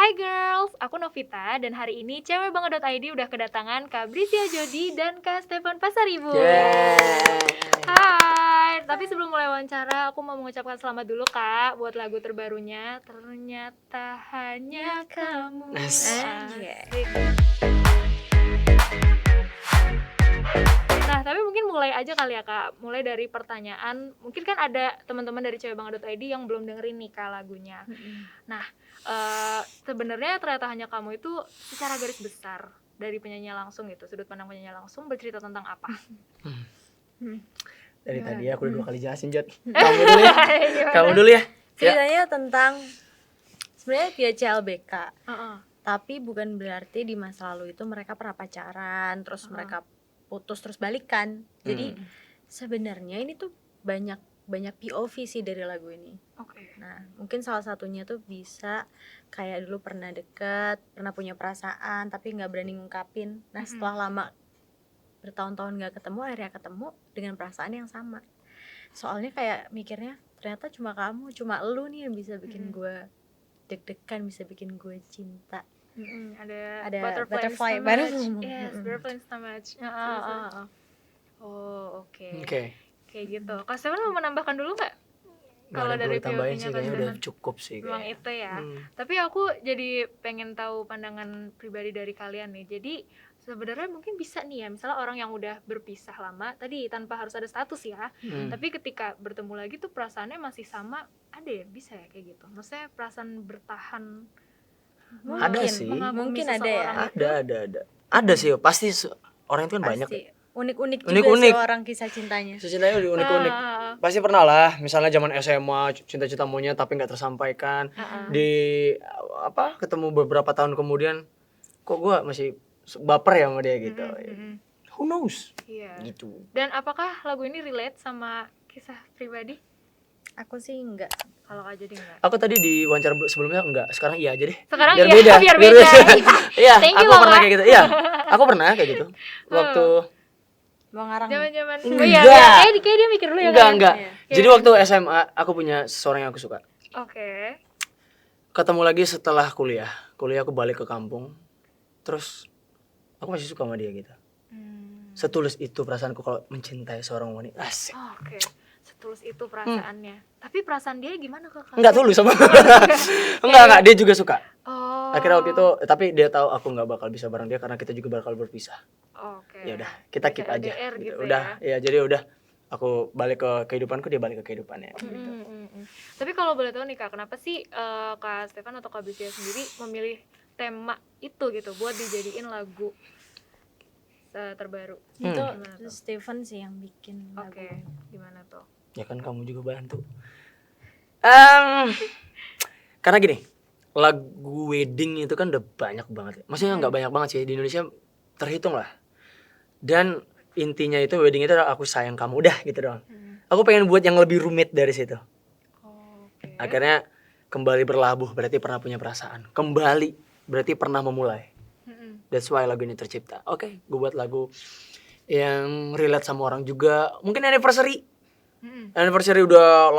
Hai girls, aku Novita dan hari ini cewekbanget.id udah kedatangan Kak Brisia Jody dan Kak Stefan Pasaribu. Hai, tapi sebelum mulai wawancara aku mau mengucapkan selamat dulu Kak buat lagu terbarunya Ternyata Hanya Kamu. Asik. Nah, tapi mungkin mulai aja kali ya Kak, mulai dari pertanyaan. Mungkin kan ada teman-teman dari cewekbanget.id yang belum dengerin nih Kak lagunya. Nah, sebenarnya Ternyata Hanya Kamu itu secara garis besar dari penyanyi langsung gitu, sudut pandang penyanyi langsung bercerita tentang apa? Dari tadi aku udah 2 kali jelasin, Jod. Kamu dulu ya. Kamu dulu ya. Ceritanya tentang sebenarnya via CLBK. Tapi bukan berarti di masa lalu itu mereka pernah pacaran, terus mereka putus terus balikan. Jadi sebenarnya ini tuh banyak POV sih dari lagu ini. Nah, mungkin salah satunya tuh bisa kayak dulu pernah deket, pernah punya perasaan tapi nggak berani ngungkapin. Nah, setelah lama bertahun-tahun nggak ketemu, akhirnya ketemu dengan perasaan yang sama. Soalnya kayak mikirnya ternyata cuma kamu, cuma elu nih yang bisa bikin gue deg-degan, bisa bikin gue cinta. Ada butterfly stomach. Yes, butterfly stomach. Oh, oke. Kayak gitu. Kak Stefan mau menambahkan dulu nggak? Kalau dari tambahin sih kayaknya udah cukup sih. Memang itu ya. Tapi aku jadi pengen tahu pandangan pribadi dari kalian nih. Jadi sebenarnya mungkin bisa nih ya, misalnya orang yang udah berpisah lama tadi tanpa harus ada status ya. Tapi ketika bertemu lagi tuh perasaannya masih sama, ada ya bisa ya kayak gitu. Maksudnya perasaan bertahan. Mungkin ada ya. Ada sih, pasti orang itu kan banyak. Unik-unik juga sih orang kisah cintanya. Kisah cintanya unik-unik. Pasti pernah lah, misalnya zaman SMA cinta-cinta monyet tapi nggak tersampaikan. Di ketemu beberapa tahun kemudian, kok gue masih baper ya sama dia gitu. Who knows? Gitu. Dan apakah lagu ini relate sama kisah pribadi? Aku sih enggak. Kalau Kak Jody enggak. Aku tadi di wawancara sebelumnya enggak, sekarang iya aja deh. Sekarang biar beda. Iya, aku pernah kayak gitu. Iya, aku pernah kayak gitu. Waktu mau ngarang. Zaman-zaman. Kayak dia mikir dulu ya. Enggak. Jadi waktu SMA aku punya seseorang yang aku suka. Oke. Ketemu lagi setelah kuliah. Kuliah aku balik ke kampung. Terus aku masih suka sama dia gitu. Setulus itu perasaanku kalau mencintai seorang wanita. Asik. Oke. Setulus itu perasaannya. Tapi perasaan dia gimana Kak? Enggak tulus sama. Enggak, dia juga suka. Akhirnya waktu itu, tapi dia tahu aku enggak bakal bisa bareng dia karena kita juga bakal berpisah. Oke. Ya udah, kita keep aja. Gitu udah, ya jadi udah. Aku balik ke kehidupanku, dia balik ke kehidupannya. Gitu. Tapi kalau boleh tahu nih Kak, kenapa sih Kak Stefan atau Kak Brisia sendiri memilih tema itu gitu buat dijadiin lagu terbaru? Itu Stefan sih yang bikin lagu. Oke, gimana tuh? Ya kan kamu juga bantu. Karena gini, lagu wedding itu kan udah banyak banget ya. Maksudnya nggak banyak banget sih, di Indonesia terhitung lah. Dan intinya itu wedding itu adalah aku sayang kamu, udah gitu doang. Aku pengen buat yang lebih rumit dari situ. Akhirnya kembali berlabuh berarti pernah punya perasaan. Kembali berarti pernah memulai. That's why lagu ini tercipta. Oke, gue buat lagu yang relate sama orang juga. Mungkin anniversary. Anniversary udah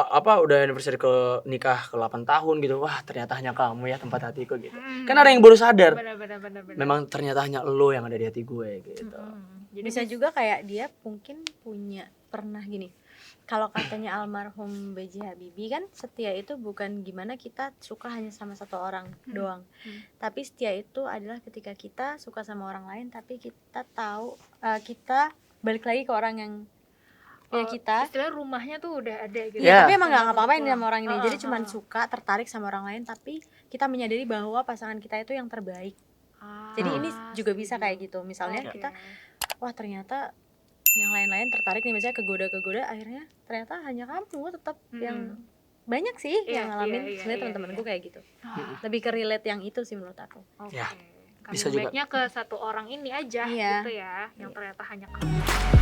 anniversary ke nikah ke 8 tahun gitu. Wah, ternyata hanya kamu ya tempat hatiku gitu. Kan ada yang baru sadar. Benar. Memang ternyata hanya lo yang ada di hati gue gitu. Jadi bisa juga kayak dia mungkin punya pernah gini. Kalau katanya almarhum B.J. Habibie kan setia itu bukan gimana kita suka hanya sama satu orang doang. Tapi setia itu adalah ketika kita suka sama orang lain tapi kita tahu kita balik lagi ke orang yang kita. Istilah rumahnya tuh udah ada gitu. Tapi emang gak ngapa-ngapain sama orang ini. Jadi cuma suka, tertarik sama orang lain tapi kita menyadari bahwa pasangan kita itu yang terbaik. Jadi ini juga bisa kayak gitu. Misalnya kita wah ternyata yang lain-lain tertarik nih, misalnya kegoda akhirnya ternyata hanya kamu tetap yang banyak sih yang ngalamin. Sebenarnya teman-temanku kayak gitu. Lebih ke relate yang itu sih menurut aku. Ya, bisa juga. Comeback-nya ke satu orang ini aja gitu ya, yang ternyata hanya kamu.